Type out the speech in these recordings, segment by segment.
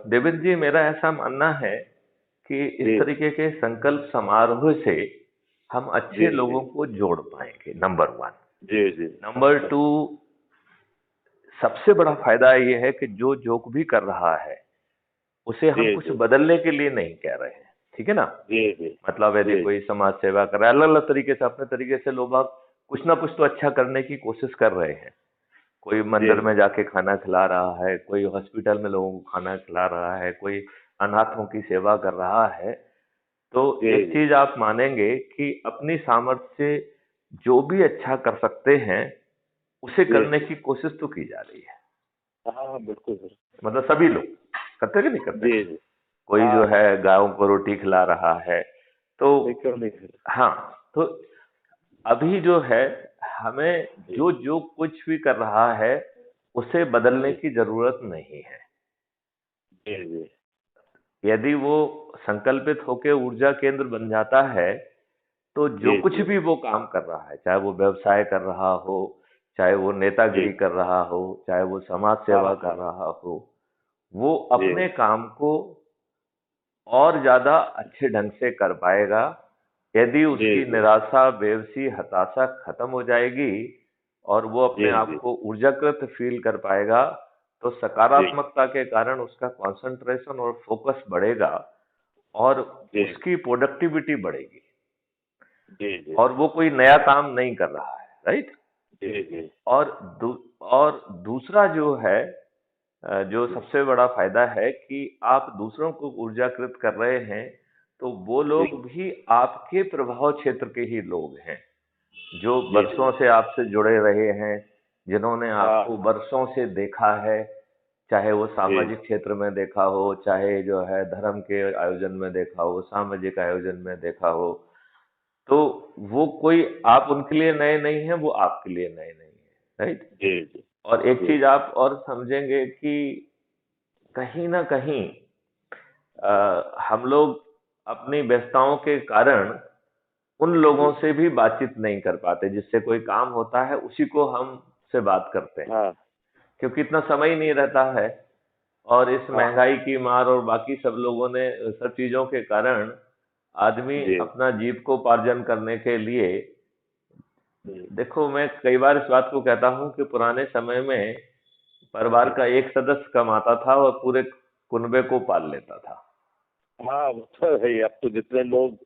देवेंद्र जी, मेरा ऐसा मानना है कि इस जी तरीके के संकल्प समारोह से हम जी अच्छे जी लोगों को जोड़ पाएंगे, नंबर वन। जी जी। नंबर अच्छा। टू, सबसे बड़ा फायदा ये है कि जो भी कर रहा है उसे हम जी कुछ जी बदलने के लिए नहीं कह रहे हैं, ठीक है ना। जी जी मतलब यदि जी कोई समाज सेवा कर रहा है, अलग अलग तरीके से, अपने तरीके से लोग बाग कुछ ना कुछ तो अच्छा करने की कोशिश कर रहे हैं। कोई जी मंदिर में जाके खाना खिला रहा है, कोई हॉस्पिटल में लोगों को खाना खिला रहा है, कोई अनाथों की सेवा कर रहा है। तो जी एक जी। चीज आप मानेंगे कि अपनी सामर्थ्य से जो भी अच्छा कर सकते हैं उसे जी करने जी। की कोशिश तो की जा रही है। हाँ हाँ, बिल्कुल सर। मतलब सभी लोग करते कि नहीं करते। जी जी। कोई हाँ जो हाँ। है गायों को रोटी खिला रहा है। तो नहीं, क्यों नहीं सर। हाँ, तो अभी जो है, हमें जी जो जो कुछ भी कर रहा है उसे बदलने जी की जरूरत नहीं है। जी जी यदि वो संकल्पित होकर ऊर्जा केंद्र बन जाता है, तो जो जी कुछ जी भी वो काम कर रहा है, चाहे वो व्यवसाय कर रहा हो, चाहे वो जी। नेतागिरी कर रहा हो, चाहे वो समाज हाँ सेवा कर हाँ। रहा हो, वो जी अपने काम को और ज्यादा अच्छे ढंग से कर पाएगा यदि जी उसकी जी निराशा, बेवसी, हताशा खत्म हो जाएगी और वो अपने जी आप जी को ऊर्जाकृत फील कर पाएगा। तो जी सकारात्मकता के कारण उसका कंसंट्रेशन और फोकस बढ़ेगा और जी उसकी प्रोडक्टिविटी बढ़ेगी। जी जी और वो कोई नया काम नहीं कर रहा है, राइट। जी जी और और दूसरा जो है, जो जी सबसे बड़ा फायदा है कि आप दूसरों को ऊर्जाकृत कर रहे हैं, तो वो जी लोग भी आपके प्रभाव क्षेत्र के ही लोग हैं, जो जी जी। वर्षों से आपसे जुड़े रहे हैं, जिन्होंने हाँ आपको हाँ। वर्षों से देखा है। चाहे वो जी सामाजिक क्षेत्र में देखा हो, चाहे जो है धर्म के आयोजन में देखा हो, सामाजिक आयोजन में देखा हो। तो वो कोई, आप उनके लिए नए नहीं हैं, वो आपके लिए नए नहीं है, राइट। जी जी और एक जी चीज आप और समझेंगे कि कहीं ना कहीं हम लोग अपनी व्यस्तताओं के कारण उन लोगों जी। से भी बातचीत नहीं कर पाते, जिससे कोई काम होता है उसी को हम से बात करते हैं, हाँ क्योंकि इतना समय ही नहीं रहता है। और इस हाँ महंगाई की मार और बाकी सब लोगों ने सब चीजों के कारण आदमी जी अपना जीविकोपार्जन करने के लिए, जी देखो, मैं कई बार इस बात को कहता हूँ कि पुराने समय में परिवार जी। का एक सदस्य कमाता था और पूरे कुनबे को पाल लेता था। हाँ, वो तो है ही। अब तो जितने लोग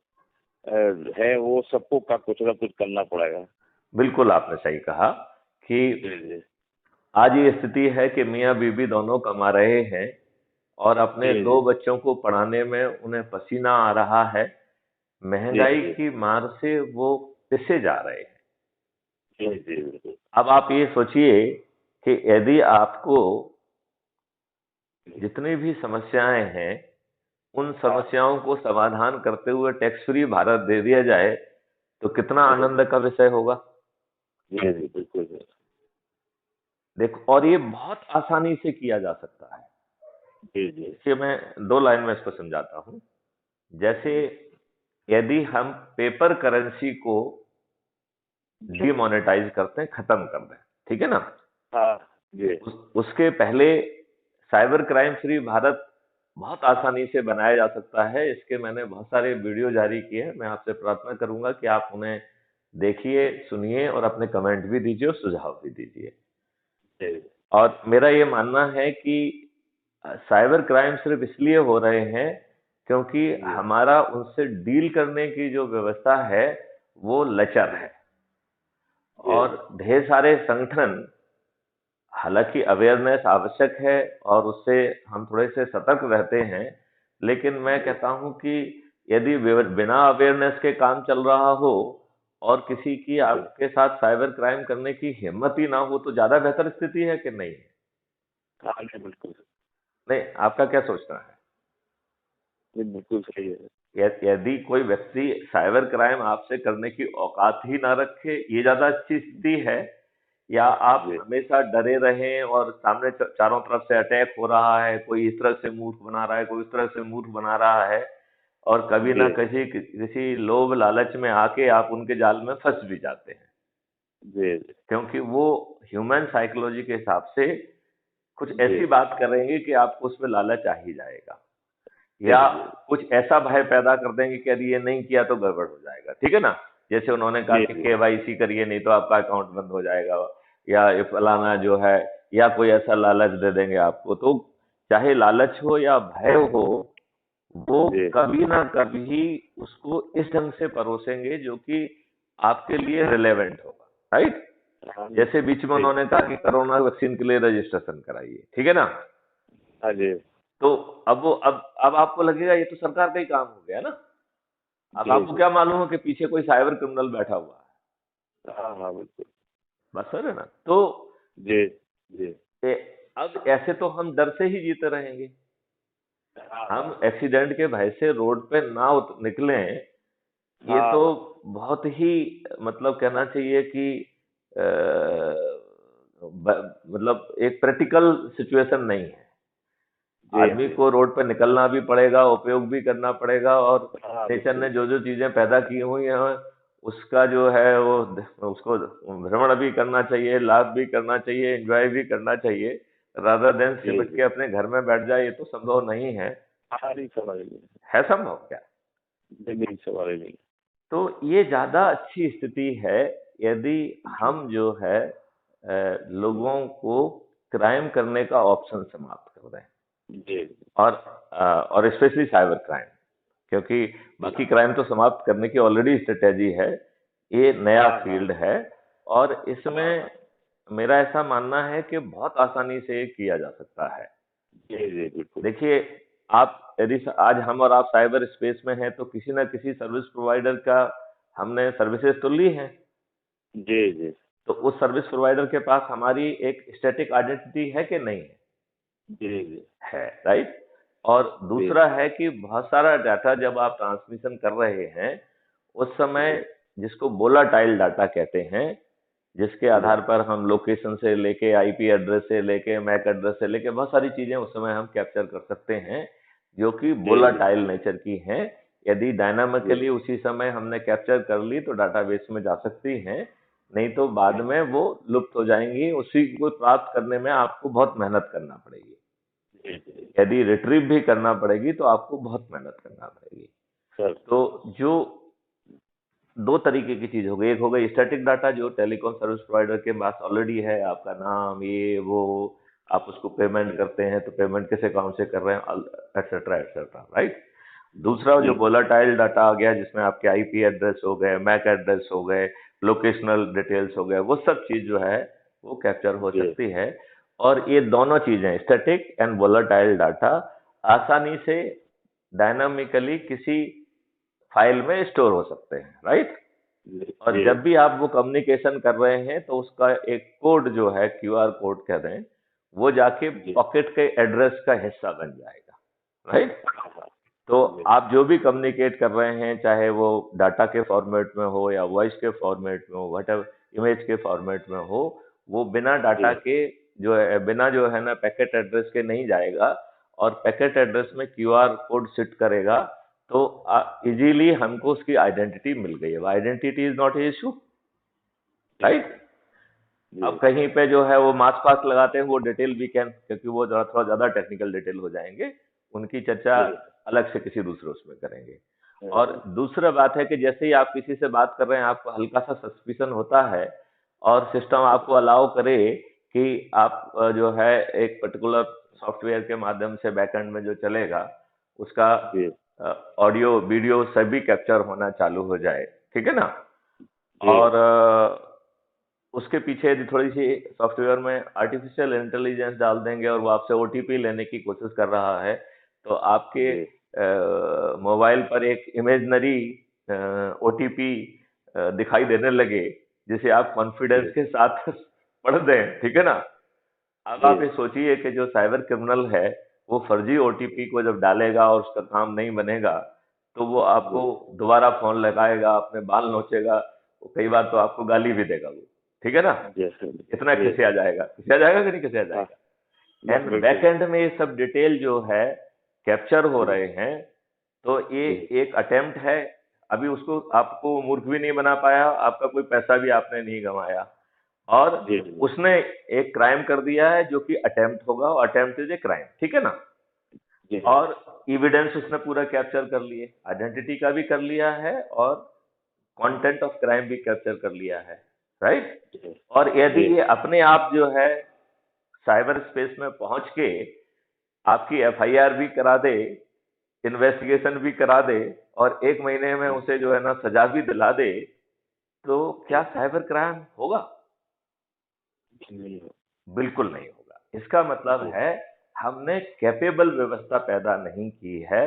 हैं, वो सबको का कुछ ना कुछ करना पड़ेगा। बिल्कुल आपने सही कहा कि जी जी आज ये स्थिति है कि मियाँ बीवी दोनों कमा रहे हैं और अपने जी दो जी बच्चों को पढ़ाने में उन्हें पसीना आ रहा है। जी महंगाई जी की मार से वो पिसे जा रहे हैं। जी जी बिल्कुल। अब आप ये सोचिए कि यदि आपको जितनी भी समस्याएं हैं उन हाँ समस्याओं को समाधान करते हुए टैक्स फ्री भारत दे दिया जाए, तो कितना जी आनंद का विषय होगा। जी जी बिल्कुल सर। देखो, और ये बहुत आसानी से किया जा सकता है। जी जी इसके मैं दो लाइन में इसको समझाता हूँ। जैसे जी यदि हम पेपर करेंसी को जी। डीमोनेटाइज करते हैं, खत्म कर दें, ठीक है ना। हाँ जी उसके पहले साइबर क्राइम फ्री भारत बहुत आसानी से बनाया जा सकता है। इसके मैंने बहुत सारे वीडियो जारी किए हैं। मैं आपसे प्रार्थना करूंगा कि आप उन्हें देखिए, सुनिए और अपने कमेंट भी दीजिए और सुझाव भी दीजिए। जी और मेरा ये मानना है कि साइबर क्राइम सिर्फ इसलिए हो रहे हैं क्योंकि जी हमारा उनसे डील करने की जो व्यवस्था है वो लचर जी है। जी और ढेर सारे संगठन, हालांकि अवेयरनेस आवश्यक है और उससे हम थोड़े से सतर्क रहते हैं, लेकिन मैं जी कहता हूं कि यदि बिना अवेयरनेस के काम चल रहा हो और किसी की जी। आपके साथ साइबर क्राइम करने की हिम्मत ही ना हो, तो ज्यादा बेहतर स्थिति है कि नहीं है। हाँ नहीं, बिल्कुल। नहीं, आपका क्या सोचना है। नहीं, बिल्कुल सही है। यदि कोई व्यक्ति साइबर क्राइम आपसे करने की औकात ही ना रखे, ये ज्यादा अच्छी स्थिति है, या आप जी हमेशा डरे रहें और सामने चारों तरफ से अटैक हो रहा है, कोई इस तरह से मूर्ख बना रहा है, कोई इस तरह से मूर्ख बना रहा है, और कभी जी ना किसी किसी लोभ लालच में आके आप उनके जाल में फंस भी जाते हैं। जी जी क्योंकि वो ह्यूमन साइकोलॉजी के हिसाब से कुछ जी ऐसी बात करेंगे कि आपको उसमें लालच आ ही जाएगा, जी या जी कुछ ऐसा भय पैदा कर देंगे कि यदि ये नहीं किया तो गड़बड़ हो जाएगा, ठीक है ना। जैसे उन्होंने कहा जी कि जी केवाईसी करिए नहीं तो आपका अकाउंट बंद हो जाएगा, या ये फलाना जो है, या कोई ऐसा लालच दे देंगे आपको। तो चाहे लालच हो या भय हो, वो जी। कभी ना कभी उसको इस ढंग से परोसेंगे जो कि आपके लिए रिलेवेंट होगा, राइट। हाँ जी जैसे बीच में जी। उन्होंने कहा कि कोरोना वैक्सीन के लिए रजिस्ट्रेशन कराइए, ठीक है ना। हाँ जी तो अब वो अब आपको लगेगा ये तो सरकार का ही काम हो गया ना। अब जी आपको जी। क्या मालूम है कि पीछे कोई साइबर क्रिमिनल बैठा हुआ है। हाँ हाँ बिल्कुल। बस है ना। तो जी जी। ए, अब ऐसे तो हम डर से ही जीते रहेंगे। हाँ हाँ हम एक्सीडेंट के भय से रोड पे ना निकलें, ये हाँ तो हाँ। बहुत ही, मतलब कहना चाहिए कि अ, मतलब एक प्रैक्टिकल सिचुएशन नहीं है। जी आदमी जी। को रोड पे निकलना भी पड़ेगा, उपयोग भी करना पड़ेगा, और हाँ नेचर ने बिल्कुल। जो जो चीजें पैदा की हुई हैं उसका जो है वो उसको भ्रमण भी करना चाहिए, लाभ भी करना चाहिए, एंजॉय भी करना चाहिए। रादर देन जी सिमट जी। के अपने घर में बैठ जाए, ये तो संभव नहीं है। हाँ नहीं सवाल ही नहीं। है संभव क्या? नहीं नहीं सवाल ही नहीं। तो ये ज्यादा अच्छी स्थिति है यदि जी हम जो है जी लोगों को क्राइम करने का ऑप्शन समाप्त कर दें। जी और और स्पेशली साइबर क्राइम, क्योंकि जी। बाकी क्राइम तो समाप्त करने की ऑलरेडी स्ट्रेटेजी है, ये नया हाँ हाँ फील्ड है। और हाँ इसमें हाँ। मेरा ऐसा मानना है कि बहुत आसानी से ये किया जा सकता है। जी जी बिल्कुल। देखिए, आप यदि आज हम और आप साइबर स्पेस में हैं तो किसी ना किसी सर्विस प्रोवाइडर का हमने सर्विसेज तो ली हैं। जी जी तो उस सर्विस प्रोवाइडर के पास हमारी एक स्टैटिक आइडेंटिटी है कि नहीं है? जी जी है, राइट। और जी दूसरा है कि बहुत सारा डाटा जब आप ट्रांसमिशन कर रहे हैं उस समय, जी जिसको वोलाटाइल डाटा कहते हैं, जिसके जी आधार पर हम लोकेशन से लेके आईपी एड्रेस से लेके मैक एड्रेस से लेके बहुत सारी चीजें उस समय हम कैप्चर कर सकते हैं, जो कि जी जी वोलाटाइल नेचर की हैं। यदि जी डायनामिकली उसी समय हमने कैप्चर कर ली तो डाटाबेस में जा सकती हैं, नहीं तो बाद में वो लुप्त हो जाएंगी। उसी को प्राप्त करने में आपको बहुत मेहनत करना पड़ेगी। जी जी। यदि रिट्रीव भी करना पड़ेगी तो आपको बहुत मेहनत करना पड़ेगी। सर। तो जो दो तरीके की चीज हो गई, एक हो गई स्टैटिक डाटा जो टेलीकॉम सर्विस प्रोवाइडर के पास ऑलरेडी है, आपका नाम ये वो, आप उसको पेमेंट जी करते हैं तो पेमेंट किस अकाउंट से कर रहे हैं, एक्सेट्रा, राइट। दूसरा जो जी वोलाटाइल डाटा आ गया जिसमें आपके आईपी एड्रेस हो गए, मैक एड्रेस हो गए, लोकेशनल डिटेल्स हो गए, वो सब चीज जो है वो कैप्चर हो जी सकती है। और ये दोनों चीजें, स्टैटिक एंड वोलाटाइल डाटा, आसानी से डायनामिकली किसी फाइल में स्टोर हो सकते हैं, राइट। जी और जी जब भी आप वो कम्युनिकेशन कर रहे हैं तो उसका एक कोड जो है, क्यूआर कोड कह दें, वो जाके जी। पॉकेट के एड्रेस का हिस्सा बन जाएगा, राइट। हाँ हाँ। तो जी आप जो भी कम्युनिकेट कर रहे हैं, चाहे वो डाटा के फॉर्मेट में हो या वॉइस के फॉर्मेट में हो, वट इमेज के फॉर्मेट में हो, वो बिना डाटा जी के जो है, बिना जो है ना पैकेट एड्रेस के नहीं जाएगा। और पैकेट एड्रेस में क्यूआर कोड सिट करेगा तो इजीली हमको उसकी आइडेंटिटी मिल गई है। Identity is not a issue, जी राइट। जी अब कहीं पे जो है वो मार्क्स पास लगाते हैं, वो डिटेल वी कैन, क्योंकि वो थोड़ा ज्यादा टेक्निकल डिटेल हो जाएंगे, उनकी चर्चा जी। अलग से किसी दूसरे उसमें करेंगे। और हाँ, दूसरा बात है कि जैसे ही आप किसी से बात कर रहे हैं आपको हल्का सा सस्पिशन होता है, और सिस्टम आपको अलाउ करे कि आप जो है एक पर्टिकुलर सॉफ्टवेयर के माध्यम से बैकएंड में जो चलेगा उसका जी ऑडियो वीडियो सभी कैप्चर होना चालू हो जाए, ठीक है ना। जी और उसके पीछे यदि थोड़ी सी सॉफ्टवेयर में आर्टिफिशियल इंटेलिजेंस डाल देंगे और वो आपसे ओटीपी लेने की कोशिश कर रहा है, तो आपके जी मोबाइल पर एक इमेजनरी ओटीपी दिखाई देने लगे, जिसे आप कॉन्फिडेंस जी के साथ पढ़ दें, ठीक है ना। अब जी आप ये सोचिए कि जो साइबर क्रिमिनल है वो फर्जी ओटीपी को जब डालेगा और उसका काम नहीं बनेगा, तो वो आपको जी। दोबारा फोन लगाएगा, अपने बाल नोचेगा, वो कई बार तो आपको गाली भी देगा वो, ठीक है ना। जैसे इतना जी। खिसिया जाएगा कि नहीं खिसिया हाँ जाएगा। बस एंड बैक बिल्कुल। एंड में ये सब डिटेल जो है कैप्चर हो जी रहे हैं। तो ये जी एक अटेम्प्ट है। अभी उसको आपको मूर्ख भी नहीं बना पाया, आपका कोई पैसा भी आपने नहीं गंवाया। और जी जी उसने एक क्राइम कर दिया है जो कि अटेम्प्ट होगा, और अटेम्प्ट इज ए क्राइम, ठीक है ना। जी और एविडेंस उसने पूरा कैप्चर कर लिए, आइडेंटिटी का भी कर लिया है और कंटेंट ऑफ क्राइम भी कैप्चर कर लिया है, राइट। जी और यदि जी ये अपने आप जो है साइबर स्पेस में पहुंच के आपकी एफआईआर भी करा दे, इन्वेस्टिगेशन भी करा दे, और 1 महीने में उसे जो है ना सजा भी दिला दे, तो क्या साइबर क्राइम होगा? नहीं हो। बिल्कुल नहीं होगा। इसका मतलब जी है हमने कैपेबल व्यवस्था पैदा नहीं की है,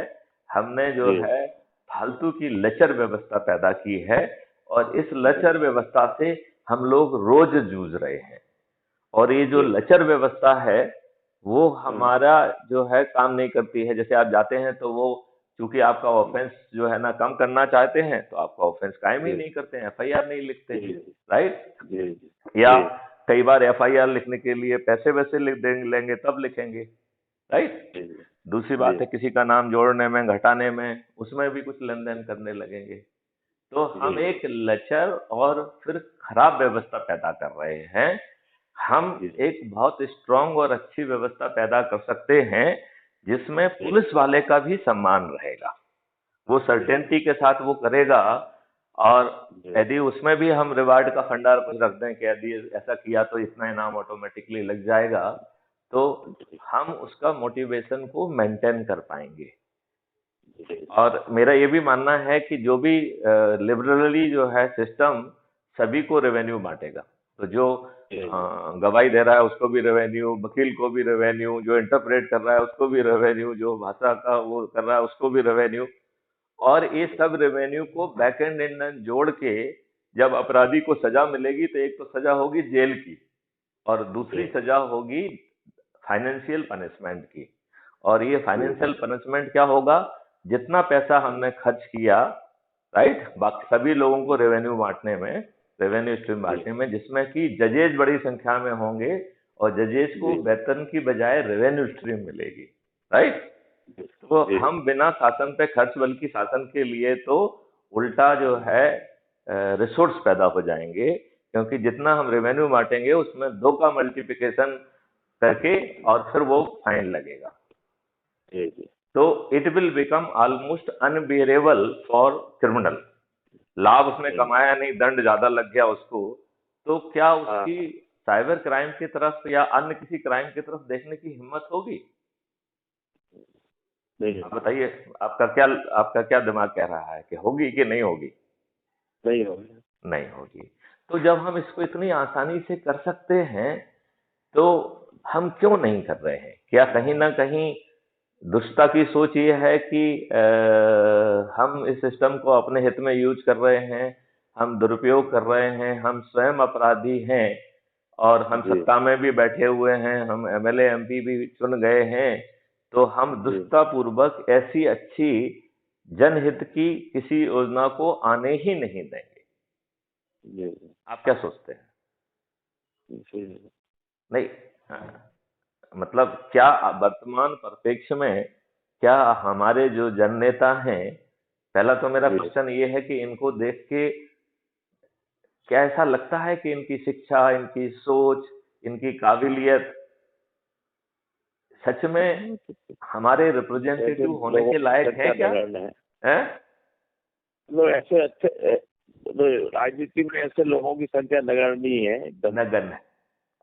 हमने जो जी है फालतू की लचर व्यवस्था पैदा की है, और इस जी लचर व्यवस्था से हम लोग रोज जूझ रहे हैं। और ये जो जी लचर व्यवस्था है वो हाँ हमारा जो है काम नहीं करती है। जैसे आप जाते हैं तो वो, चूंकि आपका ऑफेंस जो है ना कम करना चाहते हैं, तो आपका ऑफेंस कायम ही जी नहीं करते हैं, एफआईआर नहीं लिखते, जी राइट। जी या जी कई बार एफआईआर लिखने के लिए पैसे वैसे लिख देंगे, लेंगे तब लिखेंगे, राइट। जी दूसरी जी बात है किसी का नाम जोड़ने में, घटाने में, उसमें भी कुछ लेन देन करने लगेंगे। तो जी हम एक लचर और फिर खराब व्यवस्था पैदा कर रहे हैं। हम जी एक बहुत स्ट्रांग और अच्छी व्यवस्था पैदा कर सकते हैं जिसमें जी पुलिस वाले का भी सम्मान रहेगा, वो जी सर्टेनिटी के साथ वो करेगा। और जी यदि उसमें भी हम रिवार्ड का फंडार कुछ रख दें कि यदि ऐसा किया तो इतना इनाम ऑटोमेटिकली लग जाएगा, तो हम उसका मोटिवेशन को मेंटेन कर पाएंगे। जी और मेरा ये भी मानना है कि जो भी लिबरली जो है सिस्टम सभी को रेवेन्यू बांटेगा। तो जो गवाही दे रहा है उसको भी रेवेन्यू, वकील को भी रेवेन्यू, जो इंटरप्रेट कर रहा है उसको भी रेवेन्यू, जो भाषा का वो कर रहा है उसको भी रेवेन्यू। और ये सब रेवेन्यू को बैक एंड एंड जोड़ के जब अपराधी को सजा मिलेगी, तो एक तो सजा होगी जेल की, और दूसरी जी सजा होगी फाइनेंशियल पनिशमेंट की। और ये फाइनेंशियल जी पनिशमेंट क्या होगा? जितना पैसा हमने खर्च किया, राइट, बाकी सभी लोगों को रेवेन्यू बांटने में, रेवेन्यू स्ट्रीम जी बांटने में, जिसमें कि जजेज बड़ी संख्या में होंगे, और जजेज को जी वेतन की बजाय रेवेन्यू स्ट्रीम मिलेगी, राइट। तो जी हम बिना शासन पे खर्च बल्कि शासन के लिए तो उल्टा जो है रिसोर्स पैदा हो जाएंगे, क्योंकि जितना हम रेवेन्यू बांटेंगे उसमें 2 का मल्टीप्लिकेशन करके और फिर वो फाइन लगेगा। जी तो it will become almost unbearable for criminal. लाभ उसने जी कमाया नहीं, दंड ज्यादा लग गया उसको, तो क्या हाँ उसकी साइबर क्राइम की तरफ या अन्य किसी क्राइम की तरफ देखने की हिम्मत होगी? नहीं आप बताइए, आपका क्या आपका क्या दिमाग कह रहा है कि होगी कि नहीं होगी? नहीं होगा नहीं होगी। तो जब हम इसको इतनी आसानी से कर सकते हैं, तो हम क्यों नहीं कर रहे हैं? क्या कहीं ना कहीं दुष्टता की सोच ये है कि हम इस सिस्टम को अपने हित में यूज कर रहे हैं, हम दुरुपयोग कर रहे हैं, हम स्वयं अपराधी हैं, और हम जी सत्ता में भी बैठे हुए हैं, हम एमएलए एमपी भी चुन गए हैं, तो हम जी दुष्टता पूर्वक ऐसी अच्छी जनहित की किसी योजना को आने ही नहीं देंगे। जी आप क्या सोचते हैं? जी नहीं, हाँ, मतलब क्या वर्तमान परिप्रेक्ष्य में क्या हमारे जो जननेता हैं, पहला तो मेरा जी क्वेश्चन ये है कि इनको देख के क्या ऐसा लगता है कि इनकी शिक्षा, इनकी सोच, इनकी काबिलियत सच में हमारे ऐसे रिप्रेजेंटेटिव होने लोगों के की लायक है संख्या क्या? नगण्य है हैं? मतलब ऐसे अच्छे राजनीति में ऐसे लोगों की संख्या नगण्य है एकदम नगण्य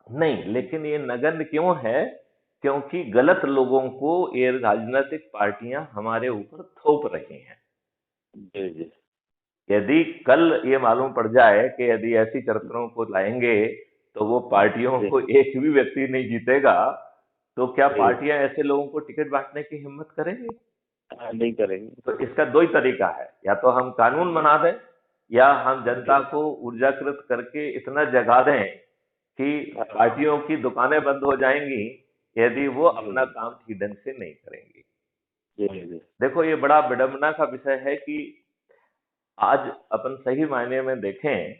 नहीं, लेकिन ये नगण्य क्यों है? क्योंकि गलत लोगों को ये राजनीतिक पार्टियां हमारे ऊपर थोप रही हैं। जी जी यदि कल ये मालूम पड़ जाए कि यदि ऐसी चरित्रों को लाएंगे तो वो पार्टियों जी को एक भी व्यक्ति नहीं जीतेगा, तो क्या जी पार्टियां ऐसे लोगों को टिकट बांटने की हिम्मत करेंगी? नहीं करेंगे तो इसका दो ही तरीका है, या तो हम कानून बना दें, या हम जनता जी को ऊर्जाकृत करके इतना जगा दें कि हाँ पार्टियों की दुकानें बंद हो जाएंगी यदि वो अपना जी काम ठीक ढंग से नहीं करेंगी। जी जी देखो, ये बड़ा विडंबना का विषय है कि आज अपन सही मायने में देखें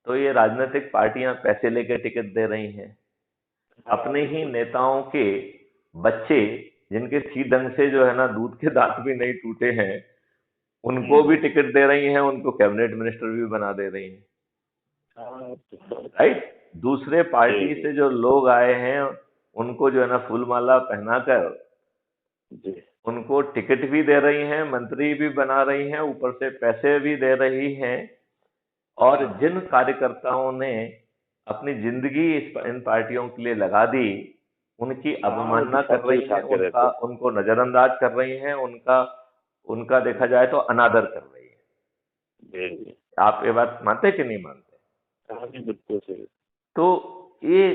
तो ये राजनीतिक पार्टियां पैसे लेके टिकट दे रही हैं। हाँ अपने ही बिल्कुल नेताओं के बच्चे, जिनके ठीक ढंग से जो है ना दूध के दांत भी नहीं टूटे हैं, उनको भी हम्म, टिकट दे रही हैं, उनको कैबिनेट मिनिस्टर भी बना दे रही हैं, हाँ तो राइट। दूसरे पार्टी जी से जो लोग आए हैं उनको जो है ना फूल माला पहनाकर जी उनको टिकट भी दे रही हैं, मंत्री भी बना रही हैं, ऊपर से पैसे भी दे रही हैं। और हाँ जिन कार्यकर्ताओं ने अपनी जिंदगी इन पार्टियों के लिए लगा दी, उनकी हाँ, वो अवमानना कर दिखाते रही हैं, दिखाते रहते उनका हैं। उनको नजरअंदाज कर रही हैं, उनका उनका देखा जाए तो अनादर कर रही है। जी जी। आप ये बात मानते कि नहीं मानते? हाँ जी, बिल्कुल सही। तो ये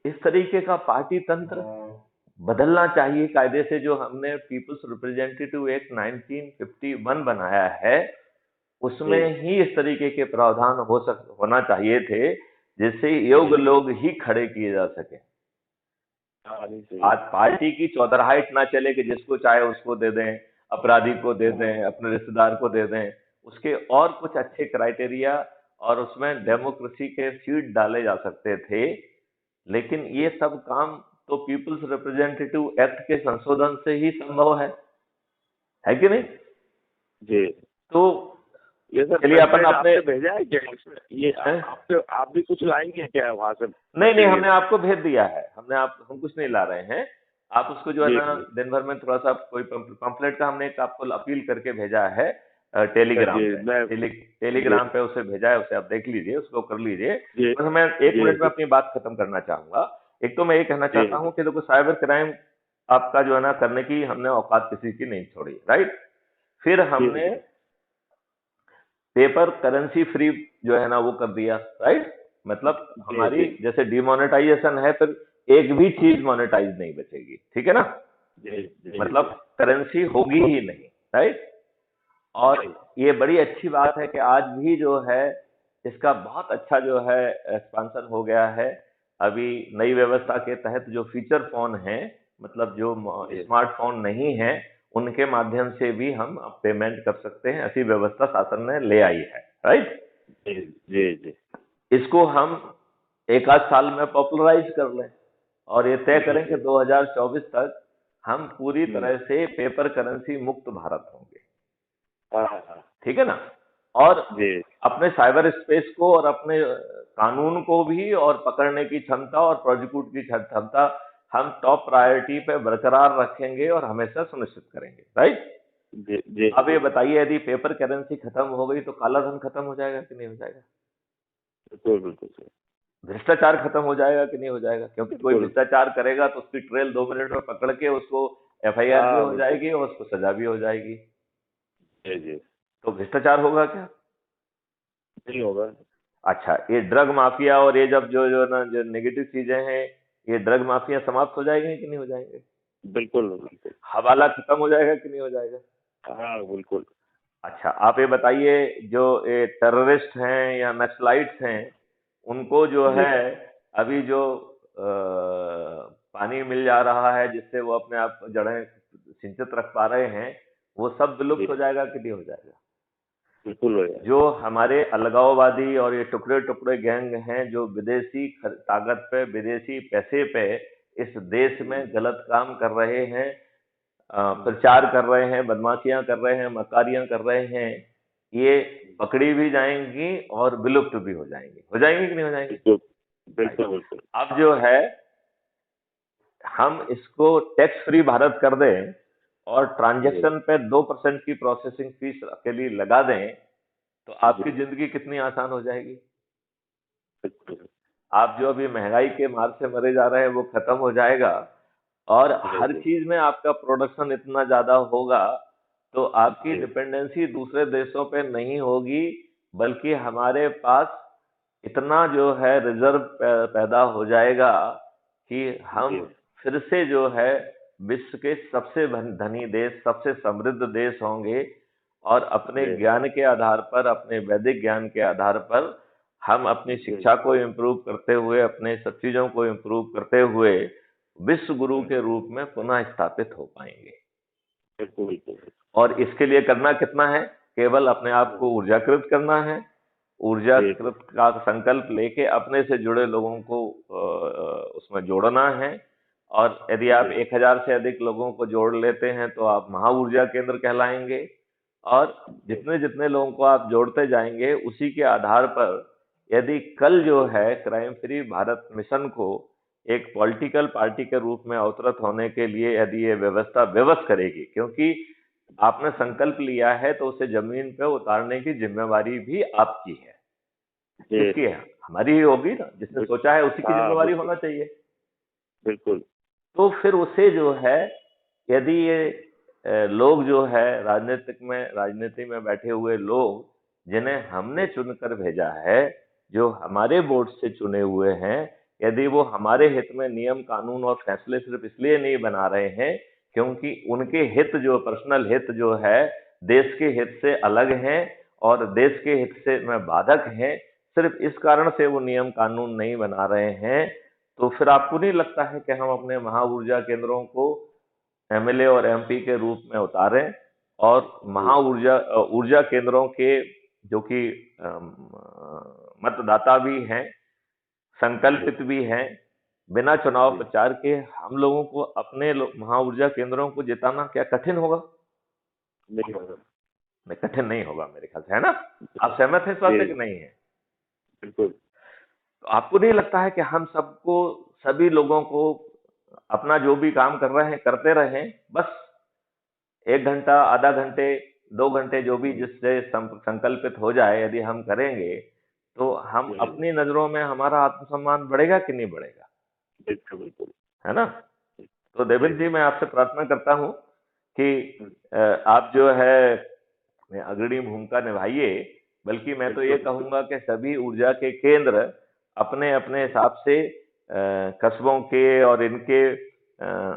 इस तरीके का पार्टी तंत्र बदलना चाहिए। कायदे से जो हमने पीपल्स रिप्रेजेंटेटिव एक्ट 1951 बनाया है, जी उसमें ही इस तरीके के प्रावधान होना चाहिए थे, जिससे जी योग्य लोग ही खड़े किए जा सके। हाँ जी, सही आज है। पार्टी की चौधराइट ना चले कि जिसको चाहे उसको दे दें, अपराधी को दे हाँ दें, अपने रिश्तेदार को दे दें। उसके और कुछ अच्छे क्राइटेरिया और उसमें डेमोक्रेसी के सीट डाले जा सकते थे। लेकिन ये जी सब काम तो पीपल्स रिप्रेजेंटेटिव एक्ट के संशोधन से ही संभव है कि नहीं? जी। तो ये सर चलिए अपन पेम्पलेट अपने आपने भेजा है क्या इसमें? ये हैं? आप भी कुछ लाएंगे क्या वहां से नहीं नहीं, मटेरियल? हमने आपको भेज दिया है। हम कुछ नहीं ला रहे हैं। आप उसको जो है जी ना जी दिन भर में थोड़ा सा कोई पंफलेट का हमने एक आपको अपील करके भेजा है, टेलीग्राम जी पे। मैं जी टेलीग्राम पे उसे भेजा है, उसे आप देख लीजिए, उसको कर लीजिए। जी बस मैं एक जी मिनट में जी अपनी बात खत्म करना चाहूंगा। एक तो मैं ये कहना जी चाहता हूँ जी कि देखो, साइबर क्राइम आपका जो है ना करने की हमने औकात किसी की नहीं छोड़ी, राइट। फिर जी हमने जी पेपर करेंसी फ्री जो है ना वो कर दिया, राइट। मतलब जी हमारी जी जैसे डिमोनेटाइजेशन है, फिर एक भी चीज मोनेटाइज नहीं बचेगी, ठीक है ना। जी जी मतलब करेंसी होगी ही नहीं, राइट। और जी ये बड़ी अच्छी बात है कि आज भी जो है इसका बहुत अच्छा जो है एक्सपांसन हो गया है। अभी नई व्यवस्था के तहत जो फीचर फोन हैं, मतलब जो जी स्मार्टफोन नहीं है, उनके माध्यम से भी हम पेमेंट कर सकते हैं। ऐसी व्यवस्था शासन ने ले आई है, राइट। जी जी जी इसको हम एक आध साल में पॉपुलराइज कर लें और ये तय जी करें कि जी 2024 तक हम पूरी हम्म, तरह से पेपर करेंसी मुक्त भारत होंगे, हाँ हाँ ठीक है ना। और जी अपने साइबर स्पेस को और अपने कानून को भी और पकड़ने की क्षमता और प्रोसिक्यूट की क्षमता हम टॉप प्रायोरिटी पे बरकरार रखेंगे और हमेशा सुनिश्चित करेंगे, राइट। जी जी अब ये जी बताइए, यदि पेपर करेंसी खत्म हो गई तो काला धन खत्म हो जाएगा कि नहीं हो जाएगा? बिल्कुल बिल्कुल सही। भ्रष्टाचार खत्म हो जाएगा कि नहीं हो जाएगा? क्योंकि कोई बिल्कुल भ्रष्टाचार करेगा तो उसकी ट्रेल 2 मिनट में पकड़ के उसको एफआईआर भी हाँ हो बिल्कुल जाएगी और उसको सजा भी हो जाएगी। जी जी तो भ्रष्टाचार होगा क्या? नहीं होगा। अच्छा, ये ड्रग माफिया और ये जब जो जो ना जो नेगेटिव चीजें हैं, ये ड्रग माफिया समाप्त हो जाएंगे कि नहीं हो जाएंगे? बिल्कुल बिल्कुल हवाला खत्म हो जाएगा कि नहीं हो जाएगा? हाँ बिल्कुल अच्छा, आप ये बताइए, जो ये टेररिस्ट हैं या नक्सलाइट्स हैं, उनको जो जी है अभी जो पानी मिल जा रहा है जिससे वो अपने आप जड़ें सिंचित रख पा रहे हैं, वो सब विलुप्त हो जी जाएगा कि नहीं हो जाएगा? बिल्कुल हो जाएगा। जो हमारे अलगाववादी और ये टुकड़े टुकड़े गैंग हैं, जो विदेशी ताकत पे, विदेशी पैसे पे इस देश में गलत काम कर रहे हैं, प्रचार कर रहे हैं, बदमाशियां कर रहे हैं, मकारियां कर रहे हैं, ये पकड़ी भी जाएंगी और विलुप्त भी हो जाएंगी कि नहीं हो जाएंगी? बिल्कुल राइट। बिल्कुल बिल्कुल अब जो है हम इसको टैक्स फ्री भारत कर दें और जी ट्रांजैक्शन पे 2% की प्रोसेसिंग फीस के लिए लगा दें, तो जी आपकी जिंदगी कितनी आसान हो जाएगी। बिल्कुल आप जो अभी महंगाई के मार से मरे जा रहे हैं वो खत्म हो जाएगा और जी हर जी चीज में आपका प्रोडक्शन इतना ज्यादा होगा, तो आपकी जी डिपेंडेंसी दूसरे देशों पे नहीं होगी, बल्कि हमारे पास इतना जो है रिजर्व पैदा हो जाएगा कि हम जी फिर से जो है विश्व के सबसे धनी देश, सबसे समृद्ध देश होंगे। और अपने जी ज्ञान के आधार पर, अपने वैदिक ज्ञान के आधार पर हम अपनी जी शिक्षा को इम्प्रूव करते हुए, अपने सब चीजों को इम्प्रूव करते हुए विश्व गुरु के रूप में पुनः स्थापित हो पाएंगे। बिल्कुल बिल्कुल और इसके लिए करना कितना है? केवल अपने आप को ऊर्जाकृत करना है। जी जी ऊर्जाकृत का संकल्प लेके अपने से जुड़े लोगों को उसमें जोड़ना है। और यदि आप जी 1000 से अधिक लोगों को जोड़ लेते हैं तो आप महा ऊर्जा केंद्र कहलाएंगे। और जी जितने जितने लोगों को आप जोड़ते जाएंगे, उसी के आधार पर यदि कल जो है क्राइम फ्री भारत मिशन को एक पॉलिटिकल पार्टी के रूप में अवतरित होने के लिए यदि ये व्यवस्था विवश करेगी, क्योंकि आपने संकल्प लिया है तो उसे जमीन पे उतारने की जिम्मेवारी भी आपकी है। किसकी है? हमारी ही होगी ना, जिसने सोचा है उसी की जिम्मेवारी होना चाहिए। बिल्कुल। तो फिर उसे जो है, यदि ये लोग जो है राजनीति में बैठे हुए लोग जिन्हें हमने चुनकर भेजा है, जो हमारे वोट से चुने हुए हैं, यदि वो हमारे हित में नियम कानून और फैसले सिर्फ इसलिए नहीं बना रहे हैं क्योंकि उनके हित जो पर्सनल हित जो है देश के हित से अलग हैं और देश के हित से में बाधक हैं, सिर्फ इस कारण से वो नियम कानून नहीं बना रहे हैं, तो फिर आपको नहीं लगता है कि हम अपने महाऊर्जा केंद्रों को एमएलए और एमपी के रूप में उतारें और ऊर्जा केंद्रों के जो कि मतदाता भी हैं, संकल्पित भी हैं, बिना चुनाव प्रचार के हम लोगों को अपने महाऊर्जा केंद्रों को जिताना क्या कठिन होगा? नहीं होगा। नहीं, कठिन नहीं होगा मेरे ख्याल से, है ना? आप सहमत हैं इस बात से कि नहीं है? बिल्कुल। तो आपको नहीं लगता है कि हम सबको, सभी लोगों को अपना जो भी काम कर रहे हैं करते रहें, बस 1 घंटा, आधा घंटे, 2 घंटे जो भी जिससे संकल्पित हो जाए, यदि हम करेंगे तो हम अपनी नजरों में हमारा आत्मसम्मान बढ़ेगा कि नहीं बढ़ेगा? बिल्कुल, है ना? तो देवेंद्र जी, मैं आपसे प्रार्थना करता हूं कि आप जो है अग्रणी भूमिका निभाइए, बल्कि मैं तो ये कहूंगा कि सभी ऊर्जा के केंद्र अपने अपने हिसाब से कस्बों के और इनके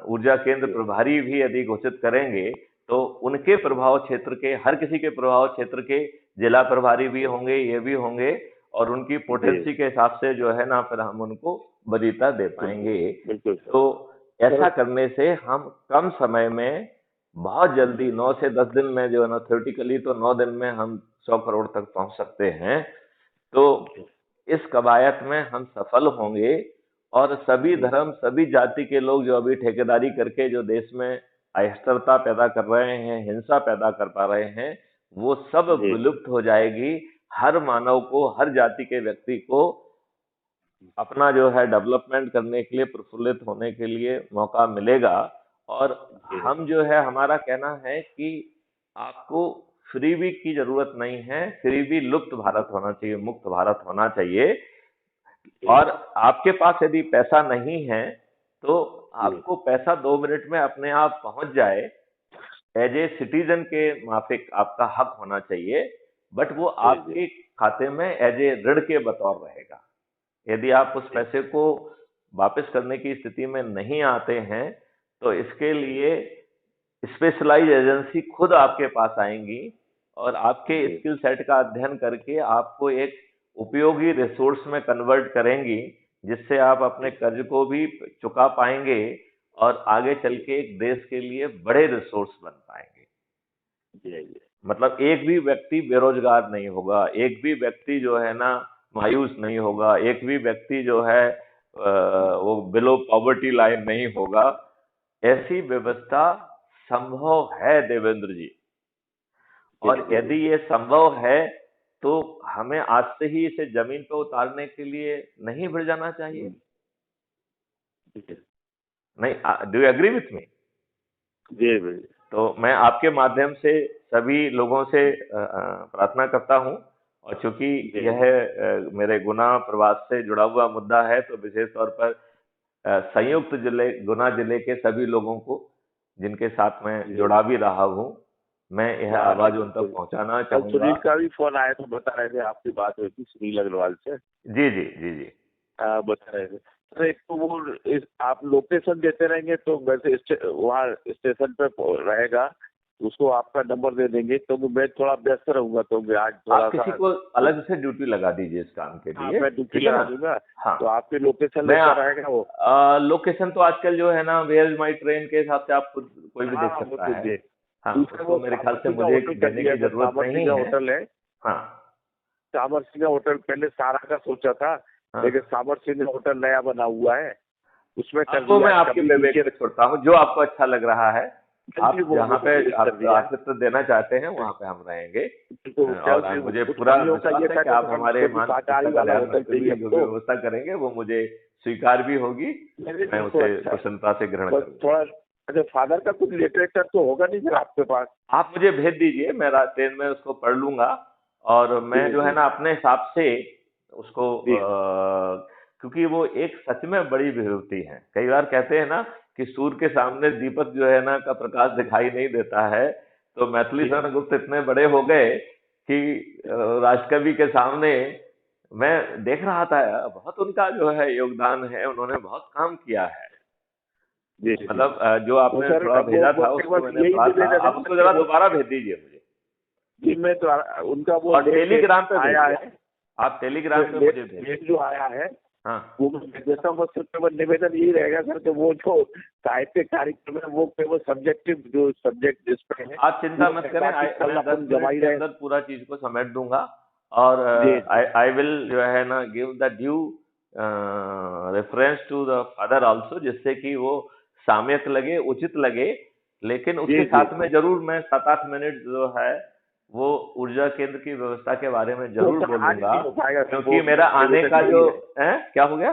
ऊर्जा केंद्र प्रभारी भी यदि घोषित करेंगे तो उनके प्रभाव क्षेत्र के, हर किसी के प्रभाव क्षेत्र के जिला प्रभारी भी होंगे, ये भी होंगे, और उनकी पोटेंसी के हिसाब से जो है ना फिर हम उनको वरीयता दे पाएंगे। तो ऐसा करने से हम कम समय में बहुत जल्दी 9 से 10 दिन में जो है ना, थ्योरेटिकली तो 9 दिन में हम 100 करोड़ तक पहुंच सकते हैं। तो इस कवायद में हम सफल होंगे और सभी धर्म, सभी जाति के लोग जो अभी ठेकेदारी करके जो देश में अस्थिरता पैदा कर रहे हैं, हिंसा पैदा कर पा रहे हैं, वो सब विलुप्त हो जाएगी। हर मानव को, हर जाति के व्यक्ति को अपना जो है डेवलपमेंट करने के लिए, प्रफुल्लित होने के लिए मौका मिलेगा। और हम जो है, हमारा कहना है कि आपको फ्रीबी की जरूरत नहीं है, फ्रीबी लुप्त भारत होना चाहिए, मुक्त भारत होना चाहिए। और आपके पास यदि पैसा नहीं है तो आपको पैसा 2 मिनट में अपने आप पहुंच जाए, एज ए सिटीजन के माफिक आपका हक होना चाहिए, बट वो आपके खाते में एज ए ऋण के बतौर रहेगा। यदि आप उस पैसे को वापस करने की स्थिति में नहीं आते हैं तो इसके लिए स्पेशलाइज एजेंसी खुद आपके पास आएंगी और आपके स्किल सेट का अध्ययन करके आपको एक उपयोगी रिसोर्स में कन्वर्ट करेंगी, जिससे आप अपने कर्ज को भी चुका पाएंगे और आगे चल के एक देश के लिए बड़े रिसोर्स बन पाएंगे। मतलब एक भी व्यक्ति बेरोजगार नहीं होगा, एक भी व्यक्ति जो है ना मायूस नहीं होगा, एक भी व्यक्ति जो है वो बिलो पॉवर्टी लाइन नहीं होगा। ऐसी व्यवस्था संभव है देवेंद्र जी, और यदि ये संभव है तो हमें आज से ही इसे जमीन पर उतारने के लिए नहीं भिड़ जाना चाहिए। नहीं, do you agree with me? जी। तो मैं आपके माध्यम से सभी लोगों से प्रार्थना करता हूं, और चूंकि यह मेरे गुना प्रवास से जुड़ा हुआ मुद्दा है तो विशेष तौर पर संयुक्त गुना जिले के सभी लोगों को, जिनके साथ मैं जुड़ा भी रहा हूं, मैं यह आवाज उन तक पहुंचाना चाहूंगा। सुनील का भी फोन आया तो बता रहे थे, आपकी बात हुई थी सुनील अग्रवाल से। जी जी जी जी, बता रहे थे। तो एक तो वो आप लोकेशन देते रहेंगे तो वैसे वहाँ स्टेशन पे रहेगा, उसको आपका नंबर दे देंगे, तो मैं थोड़ा व्यस्त रहूंगा, तो मैं आज थोड़ा किसी को अलग से ड्यूटी लगा दीजिए इस काम के लिए। मैं ड्यूटी लगा दूंगा। हाँ, तो आपकी लोकेशन लेकर रहेगा वो। लोकेशन तो आजकल जो है ना, वेयर इज माई ट्रेन के हिसाब से आप खुद कोई भी देख सकता है। हाँ, उसको मेरे ख्याल से मुझे देने की जरूरत नहीं है। होटल है, हाँ, सामर सिंह होटल पहले सारा का सोचा था, लेकिन सामर सिंह होटल नया बना हुआ है, उसमें मैं आपके विवेक पे छोड़ता हूँ, जो आपको अच्छा लग रहा है आप वो जहाँ पे कोशिश कर आप दिया। आतिथ्य देना चाहते हैं वहाँ पे हम रहेंगे। तो और मुझे कुछ पूरा कमियों का विश्वास ये है था कि कि आप हमारे हमको भी मान शाकाहारी प्रतिष्ठा वाला कल्याण होटल करते चाहिए लिए जो भी हमको। व्यवस्था करेंगे वो मुझे स्वीकार भी होगी। मेरे मैं तो उसे अच्छा, प्रसन्नता से ग्रहण बस करूंगा। थोड़ा, अच्छा फादर का कुछ लिटरेचर तो होगा नहीं सर आपके पास? आप मुझे भेज दीजिए, मैं रात ट्रेन में उसको पढ़ लूंगा। और मैं जी जो है जी ना अपने हिसाब से उसको जी क्योंकि वो एक सच में बड़ी विभूति है। कई बार कहते हैं ना कि सूर्य के सामने दीपक जो है ना का प्रकाश दिखाई नहीं देता है। तो मैथिली जी शरण गुप्त इतने बड़े हो गए कि राष्ट्रकवि के सामने मैं देख रहा था, बहुत उनका जो है योगदान है, उन्होंने बहुत काम किया है। जी जी। मतलब जो तो आपने सर थोड़ा भेजा वो था उसको केवल मैंने यही पढ़ा था, निवेदन है आप सर उसको कि जरा वो, दोबारा भेज दीजिए मुझे। जी मैं तो उनका वो और टेलीग्राम पे आया भेजिए, है, आप टेलीग्राम पे मुझे भेजिए। लेख जो आया है हाँ। वो मैं भेज देता हूँ। बस सर केवल निवेदन यही रहेगा सर कि वो जो साहित्य कार्यक्रम है वो केवल सब्जेक्टिव जो सब्जेक्ट जिस पे है आप चिंता मत करें, बाकी कल मैं 10 अपन जमा मिनट ही के रहे। अंदर पूरा चीज को समेट दूंगा। और जी जी आई विल जो है ना give the due reference to the father also, जिससे कि वो सामयिक लगे, उचित लगे। लेकिन जी उसके जी साथ में जरूर मैं 7-8 मिनट जो है वो ऊर्जा केंद्र की व्यवस्था के बारे में वो जरूर सर आज बोलूंगा। नहीं हो पाएगा सर, क्योंकि वो मेरा आने निवेदन का यही जो है। है क्या हो गया,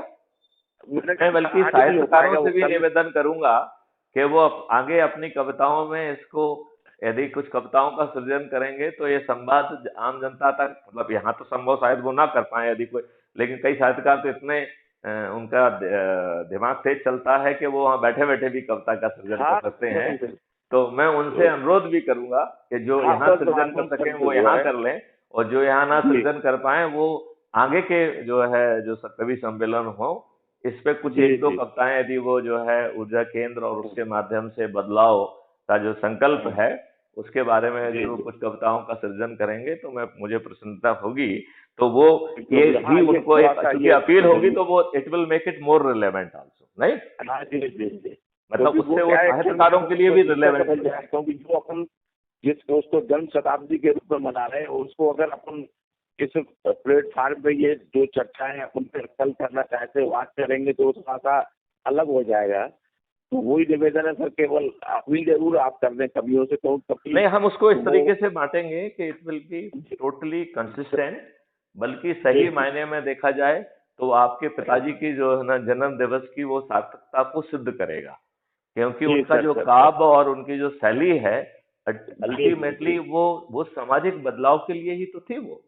मैंने मैं कहा बल्कि आज नहीं हो साहित्यकारों पाएगा से वो भी कल। निवेदन करूंगा कि वो आगे अपनी कविताओं में इसको, यदि कुछ कविताओं का सृजन करेंगे तो ये संवाद आम जनता तक, मतलब यहाँ तो संभव शायद वो ना कर पाए यदि कोई, लेकिन कई साहित्यकार तो इतने उनका दिमाग तेज चलता है कि वो वहाँ बैठे बैठे भी कविता का सृजन कर हाँ सकते हैं। नहीं सर, तो मैं उनसे तो अनुरोध भी करूंगा कि जो हाँ यहाँ बस सृजन कर आगमन सकें सर वो जो यहाँ है। कर लें, और जो यहाँ ना जी सृजन कर पाए वो आगे के जो है जो कवि सम्मेलन हो, इस पे कुछ जी 1-2 जी कविताएं यदि वो जो है ऊर्जा केंद्र और उसके माध्यम से बदलाव का जो संकल्प हाँ, है उसके बारे में जी जरूर जी कुछ कविताओं का सृजन करेंगे तो मैं, मुझे प्रसन्नता होगी। तो वो ये क्योंकि हाँ भी ये उनको थोड़ा एक सा चूंकि ये अपील होगी जरूर, तो वो it will make it more relevant also, नहीं हाँ जी जी जी। मतलब क्योंकि वो उससे वो क्या है साहित्यकारों के लिए भी रिलेवेंट हो जाए। क्योंकि जो अपन जिस उसको जन्म शताब्दी के रूप में मना रहे हैं उसको अगर अपन इस प्लेटफार्म पे ये जो चर्चाएं अपन फिर कल करना चाहते हैं बात करेंगे तो थोड़ा सा अलग हो जाएगा। तो वही निवेदन है सर, केवल अपील जरूर आप कर दें कवियों से, तो कभी नहीं, हम उसको इस वो तरीके से बांटेंगे कि it will be totally consistent, बल्कि जी सही जी मायने में देखा जाए तो आपके पिताजी की जो है ना जन्म दिवस की वो सार्थकता को सिद्ध करेगा। क्योंकि जी उनका सर जो सर सर काव्य और उनकी जो शैली है जी जी अल्टीमेटली जी। वो सामाजिक बदलाव के लिए ही तो थी वो।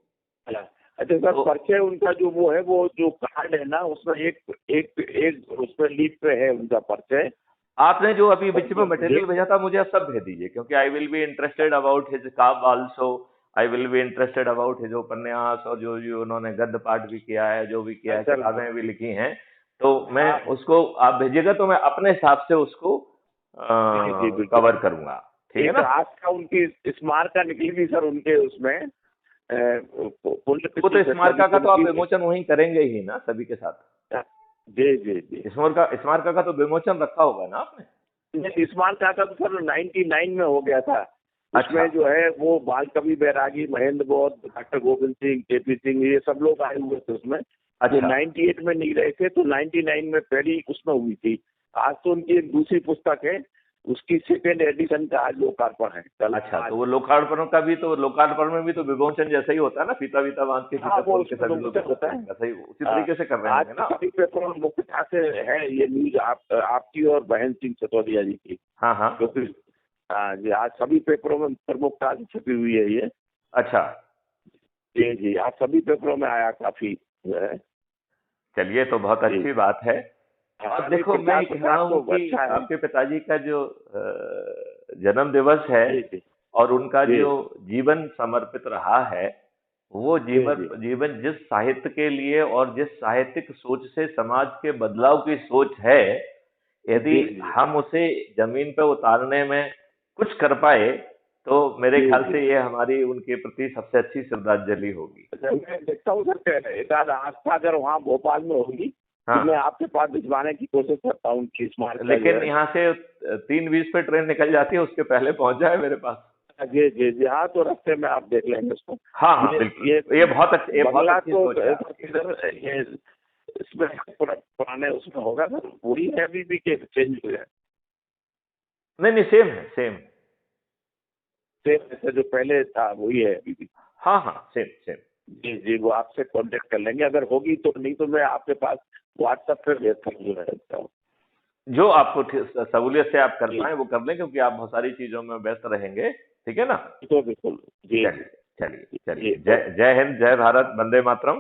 अच्छा सर, तो परिचय उनका जो वो है, वो जो कार्ड है ना उसमें एक एक एक उसमें लीफ पे है उनका परिचय। आपने जो अभी बीच में जी मटेरियल भेजा था मुझे अब सब भेज दीजिए, क्योंकि I will be interested about his काव्य also. I will be interested about his उपन्यास, और जो जो उन्होंने गद्य पाठ भी किया है, जो भी किया है, सर, किताबें भी लिखी हैं। तो मैं हाँ उसको आप भेजिएगा तो मैं अपने हिसाब से उसको जी जी बिल्कुल। कवर करूंगा, ठीक है एक ना। आज का उनकी स्मारका निकली थी सर उनके उसमें वो तो पुण्यतिथि स्मारका का तो आप उनकी। विमोचन वहीं करेंगे ही ना सभी के साथ। जी जी जी। स्मारका का तो विमोचन रखा होगा ना आपने। स्मारका का तो सर 99 में हो गया था। अच्छा। उसमें जो है वो बाल कवि बैरागी, महेंद्र बौद्ध, डॉक्टर गोविंद सिंह, केपी सिंह, ये सब लोग आए हुए थे उसमें। जो अच्छा 98 में नहीं रहे थे तो 99 में पहली उसमें हुई थी। आज तो उनकी एक दूसरी पुस्तक है, उसकी सेकेंड एडिशन का आज लोकार्पण है कल। अच्छा, आज तो वो लोकार्पण का भी, तो लोकार्पण में भी तो विमोचन जैसा ही होता है ना, फीता वीता बांध के, हाँ फीता वो खोल के उसमें सभी लोग विमोचन होता है। वैसा ही उसी हाँ, तरीके से कर रहे आज होंगे तो ना। सभी पेपरों में मुख्यता से है ये न्यूज आपकी और बहन सिंह सतोदिया जी की, हाँ हाँ। क्योंकि हाँ जी आज सभी पेपरों में प्रमुखता से छपी हुई है ये। अच्छा, जी जी आज सभी पेपरों में आया काफी जो है। चलिए तो बहुत जी अच्छी बात है। हाँ और नहीं, देखो मैं प्रचार ये कह रहा प्रसार हूँ तो कि अच्छा है। आपके पिताजी का जो जन्म दिवस है जी जी और उनका जी जो जीवन समर्पित रहा है, वो जी जीवन जी जीवन जिस साहित्य के लिए और जिस साहित्यिक सोच से समाज के बदलाव की सोच है, यदि जी जी हम उसे जमीन पर उतारने में कुछ कर पाए तो मेरे जी ख्याल जी। से ये हमारी उनके प्रति सबसे अच्छी श्रद्धांजलि होगी। अच्छा, मैं देखता हूँ सर एक आध आस्था अगर वहाँ भोपाल में होगी तो मैं हाँ, आपके पास भिजवाने की कोशिश करता हूँ उनकी स्मारक का जो लेकिन है। यहाँ से 3:20 पे ट्रेन निकल जाती है, उसके पहले पहुंच जाए मेरे पास। जी जी जी हाँ, तो रास्ते में आप देख लेंगे उसको। हाँ हाँ बिल्कुल, ये ये बहुत अच्छी, ये बहुत बंगला अच्छी तो सोच है आपकी। किधर ये इसमें पुराने उसमें होगा सर, वही है अभी भी के चेंज हो जाए। नहीं नहीं, सेम है, सेम। सेम ऐसे जो पहले था वही है अभी भी? हाँ हाँ, सेम सेम। जी जी, वो आपसे कांटेक्ट कर लेंगे अगर होगी तो, नहीं तो मैं आपके पास व्हाट्सएप पे भेज सकता हूँ। जो आपको सहूलियत से आप कर जी पाए वो कर लें, क्योंकि आप बहुत सारी चीजों में व्यस्त रहेंगे। ठीक है ना? तो बिल्कुल। जी चलिए, चलिए, जी चलिए। जी, जय जय हिंद, जय भारत, वंदे मातरम।